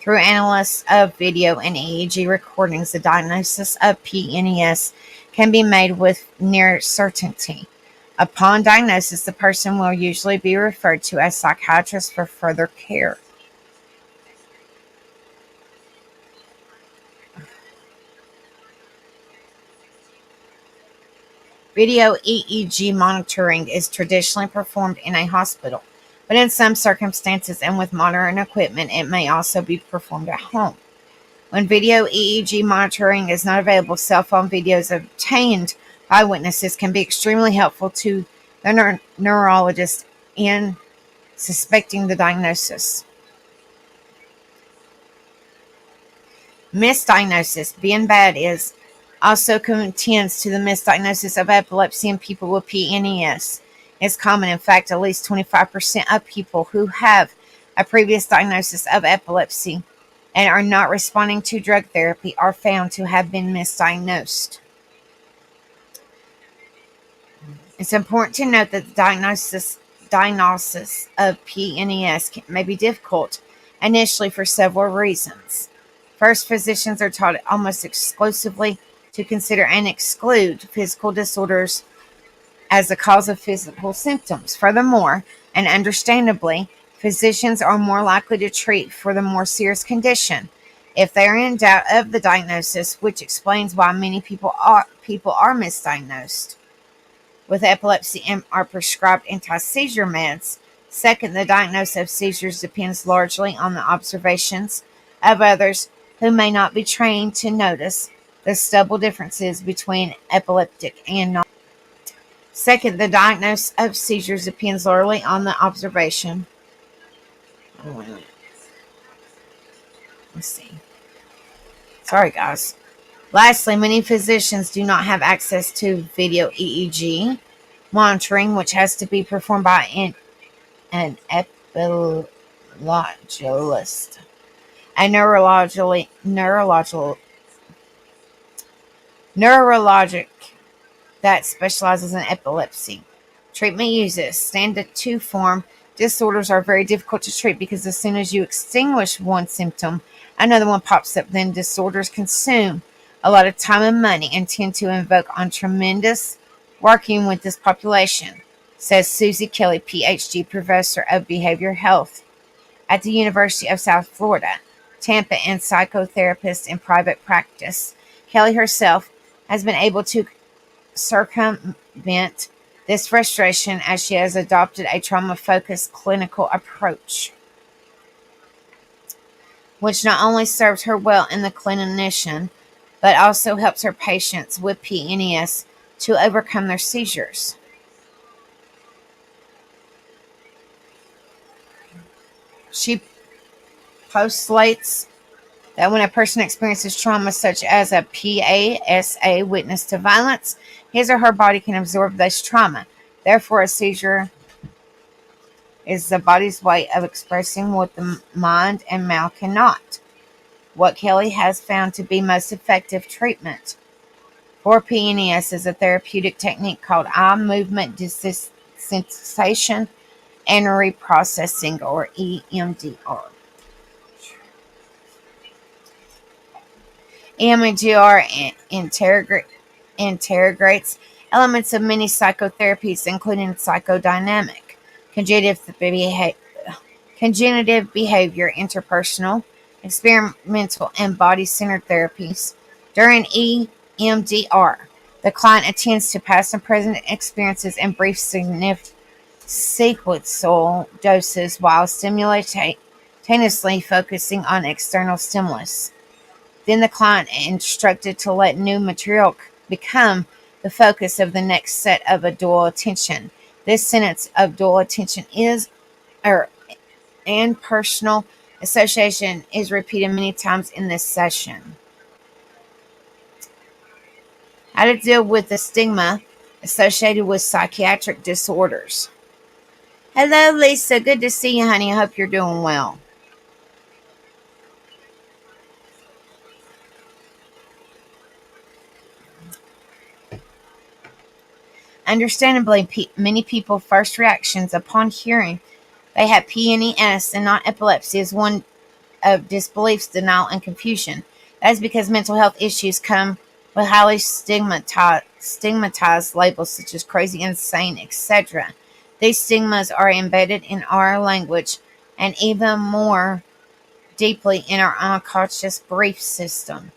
Through analysis of video and EEG recordings, the diagnosis of PNES can be made with near certainty. Upon diagnosis, the person will usually be referred to a psychiatrist for further care. Video EEG monitoring is traditionally performed in a hospital, but in some circumstances and with modern equipment, it may also be performed at home. When video EEG monitoring is not available, cell phone videos obtained by witnesses can be extremely helpful to the neurologist in suspecting the diagnosis. Misdiagnosis, being bad, is also contends to the misdiagnosis of epilepsy in people with PNES. It's common. In fact, at least 25% of people who have a previous diagnosis of epilepsy and are not responding to drug therapy are found to have been misdiagnosed. It's important to note that the diagnosis of PNES may be difficult initially for several reasons. First, physicians are taught almost exclusively to consider and exclude physical disorders as the cause of physical symptoms. Furthermore, and understandably, physicians are more likely to treat for the more serious condition if they are in doubt of the diagnosis, which explains why many people are misdiagnosed with epilepsy and are prescribed anti-seizure meds. Second, the diagnosis of seizures depends largely on the observations of others who may not be trained to notice the subtle differences between epileptic and non. Second, the diagnosis of seizures depends largely on the observation. Let's see. Sorry, guys. Lastly, many physicians do not have access to video EEG monitoring, which has to be performed by an epileptologist, a neurologic that specializes in epilepsy. Treatment uses standard 2 form. Disorders are very difficult to treat because as soon as you extinguish one symptom, another one pops up. Then disorders consume a lot of time and money and tend to invoke on tremendous working with this population, says Susie Kelly, PhD, professor of behavioral health at the University of South Florida, Tampa, and psychotherapist in private practice. Kelly herself has been able to circumvent this frustration as she has adopted a trauma-focused clinical approach, which not only serves her well in the clinician, but also helps her patients with PNES to overcome their seizures. She postulates that when a person experiences trauma such as a PASA, witness to violence, his or her body can absorb this trauma. Therefore, a seizure is the body's way of expressing what the mind and mouth cannot. What Kelly has found to be most effective treatment for PNES is a therapeutic technique called eye movement desensitization and reprocessing, or EMDR. EMDR integrates elements of many psychotherapies, including psychodynamic, cognitive behavior, interpersonal, experimental, and body-centered therapies. During EMDR, the client attends to past and present experiences in brief sequential doses while simultaneously focusing on external stimulus. Then the client is instructed to let new material become the focus of the next set of a dual attention. This sentence of dual attention and personal association is repeated many times in this session. How to deal with the stigma associated with psychiatric disorders. Hello, Lisa. Good to see you, honey. I hope you're doing well. Understandably, many people's first reactions upon hearing they have PNES and not epilepsy is one of disbelief, denial, and confusion. That is because mental health issues come with highly stigmatized labels such as crazy, insane, etc. These stigmas are embedded in our language and even more deeply in our unconscious belief system.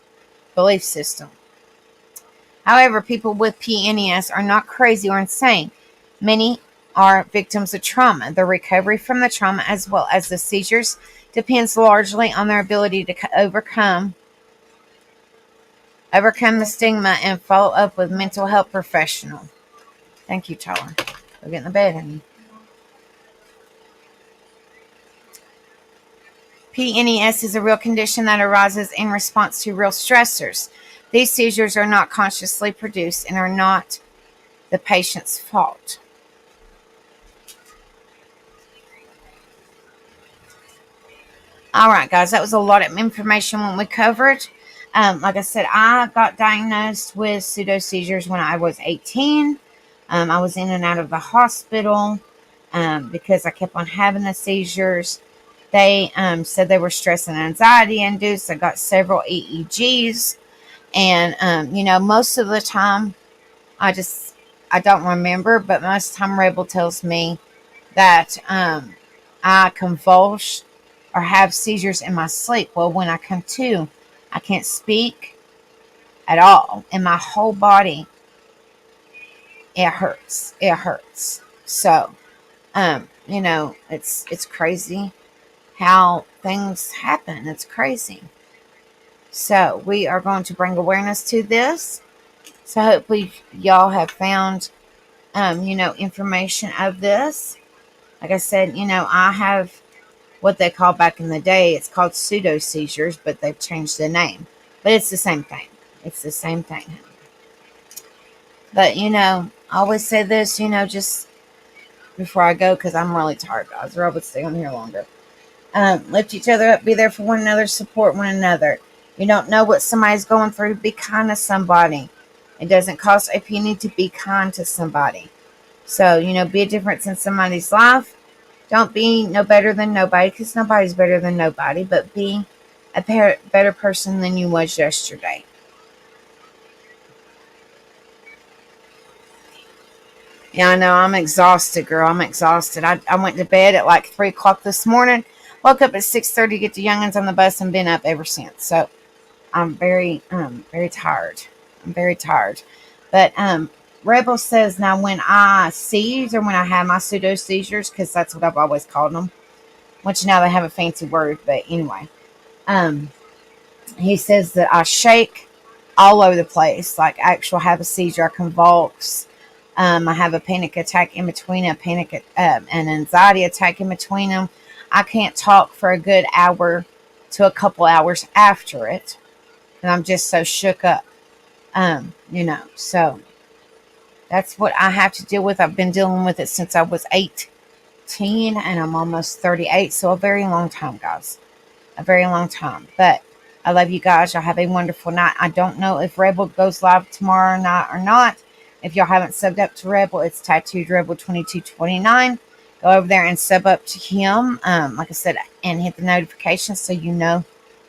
However, people with PNES are not crazy or insane. Many are victims of trauma. The recovery from the trauma, as well as the seizures, depends largely on their ability to overcome the stigma and follow up with mental health professional. Thank you, Tyler. Go get in the bed, honey. PNES is a real condition that arises in response to real stressors. These seizures are not consciously produced and are not the patient's fault. All right, guys, that was a lot of information when we covered. Like I said, I got diagnosed with pseudoseizures when I was 18. I was in and out of the hospital because I kept on having the seizures. They said they were stress and anxiety induced. I got several EEGs. And, most of the time, I don't remember, but most of the time Rebel tells me that I convulse or have seizures in my sleep. Well, when I come to, I can't speak at all. And my whole body, it hurts. It hurts. So, it's crazy how things happen. It's crazy. So we are going to bring awareness to this. So hopefully y'all have found, information of this. Like I said, I have what they call back in the day, it's called pseudoseizures, but they've changed the name. But it's the same thing. It's the same thing. But, I always say this, just before I go, because I'm really tired, guys, or I would stay on here longer. Lift each other up, be there for one another, support one another. You don't know what somebody's going through. Be kind to somebody. It doesn't cost a penny to be kind to somebody. So, be a difference in somebody's life. Don't be no better than nobody, because nobody's better than nobody. But be a better person than you was yesterday. Yeah, I know. I'm exhausted, girl. I'm exhausted. I went to bed at like 3 o'clock this morning. Woke up at 6:30 to get the youngins on the bus and been up ever since. So, I'm very tired. I'm very tired. But Rebel says, now when I seize, or when I have my pseudo seizures, because that's what I've always called them, which now they have a fancy word, but anyway. Um, he says that I shake all over the place, like actual have a seizure, I convulse. I have a panic attack in between, an anxiety attack in between them. I can't talk for a good hour to a couple hours after it, and I'm just so shook up. So that's what I have to deal with. I've been dealing with it since I was 18, and I'm almost 38, so a very long time, guys. A very long time. But I love you guys. Y'all have a wonderful night. I don't know if Rebel goes live tomorrow night or not. If y'all haven't subbed up to Rebel, it's Tattooed Rebel 2229. Go over there and sub up to him, like I said, and hit the notifications so you know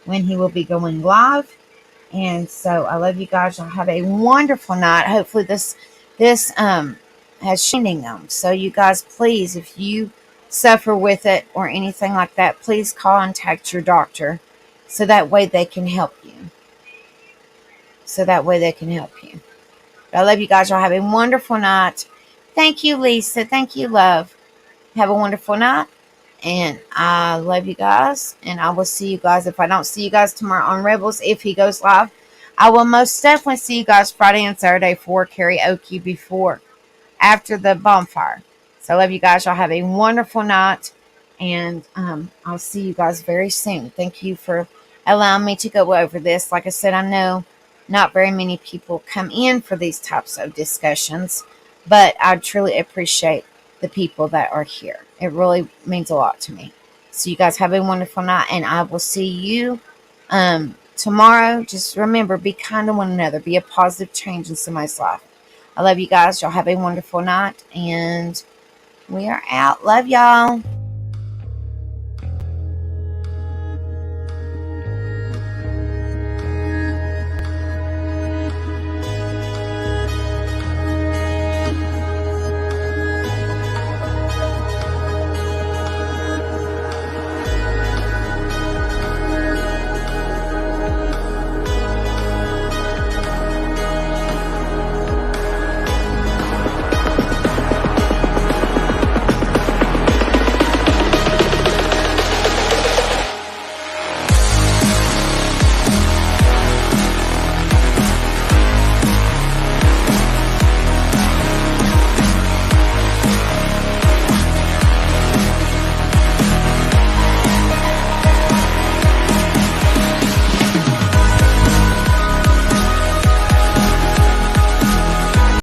when he will be going live. And so I love you guys. Y'all have a wonderful night. Hopefully this has shining them. So you guys, please, if you suffer with it or anything like that, please contact your doctor so that way they can help you. But I love you guys. Y'all have a wonderful night. Thank you, Lisa. Thank you, love. Have a wonderful night. And I love you guys. And I will see you guys. If I don't see you guys tomorrow on Rebels, if he goes live, I will most definitely see you guys Friday and Saturday for karaoke after the bonfire. So I love you guys. Y'all have a wonderful night. And I'll see you guys very soon. Thank you for allowing me to go over this. Like I said, I know not very many people come in for these types of discussions, but I truly appreciate the people that are here. It really means a lot to me. So you guys have a wonderful night, and I will see you tomorrow. Just remember, be kind to one another. Be a positive change in somebody's life. I love you guys. Y'all have a wonderful night, and we are out. Love y'all.